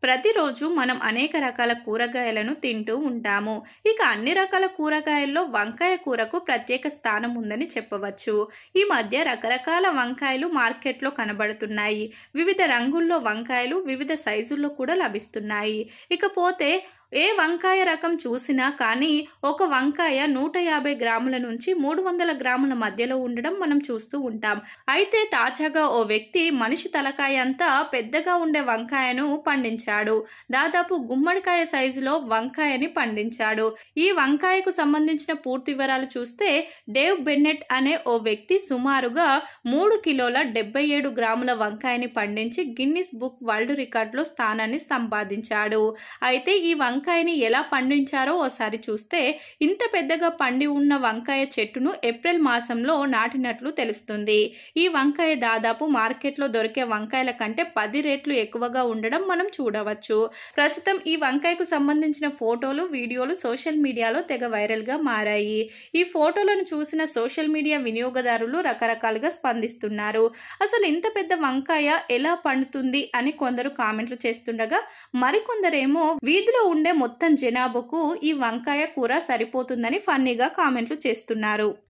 ప్రతిరోజు మనం అనేక రకాల కూరగాయలను తింటూ ఉంటాము. ఇక అన్ని రకాల కూరగాయల్లో వంకాయ కూరకు ప్రత్యేక స్థానం ఉందని చెప్పవచ్చు. ఈ మధ్య రకరకాల వంకాయలు మార్కెట్లో కనబడుతున్నాయి. వివిధ రంగుల్లో వంకాయలు వివిధ సైజుల్లో కూడా లభిస్తున్నాయి. ఇకపోతే ఏ వంకాయ రకం చూసినా కానీ ఒక వంకాయ 150 గ్రాముల నుంచి 300 గ్రాముల మధ్యలో ఉండడం మనం చూస్తూ ఉంటాం. అయితే తాజాగా ఓ వ్యక్తి మనిషి తలకాయ అంతా పెద్దగా ఉండే వంకాయను పండించాడు. దాదాపు గుమ్మడికాయ సైజులో వంకాయని పండించాడు. ఈ వంకాయకు సంబంధించిన పూర్తి వివరాలు చూస్తే డేవ్ బెన్నెట్ అనే ఓ వ్యక్తి సుమారుగా 3 కిలోల 77 గ్రాముల వంకాయని పండించి గిన్నిస్ బుక్ వరల్డ్ రికార్డులో స్థానాన్ని సంపాదించాడు. అయితే ఈ వంకాయని ఎలా పండించారో ఓసారి చూస్తే ఇంత పెద్దగా పండి ఉన్న వంకాయ చెట్టును ఏప్రిల్ మాసంలో నాటినట్లు తెలుస్తుంది. ఈ వంకాయ దాదాపు మార్కెట్లో దొరికే వంకాయల కంటే 10 రెట్లు ఎక్కువగా ఉండడం మనం చూడవచ్చు. ప్రస్తుతం ఈ వంకాయకు సంబంధించిన ఫోటోలు వీడియోలు సోషల్ మీడియాలో తెగ వైరల్ గా మారాయి. ఈ ఫోటోలను చూసిన సోషల్ మీడియా వినియోగదారులు రకరకాలుగా స్పందిస్తున్నారు. అసలు ఇంత పెద్ద వంకాయ ఎలా పండుతుంది అని కొందరు కామెంట్లు చేస్తుండగా మరికొందరేమో వీధిలో ఉండే మొత్తం జనాభాకు ఈ వంకాయ కూర సరిపోతుందని ఫన్నీగా కామెంట్లు చేస్తున్నారు.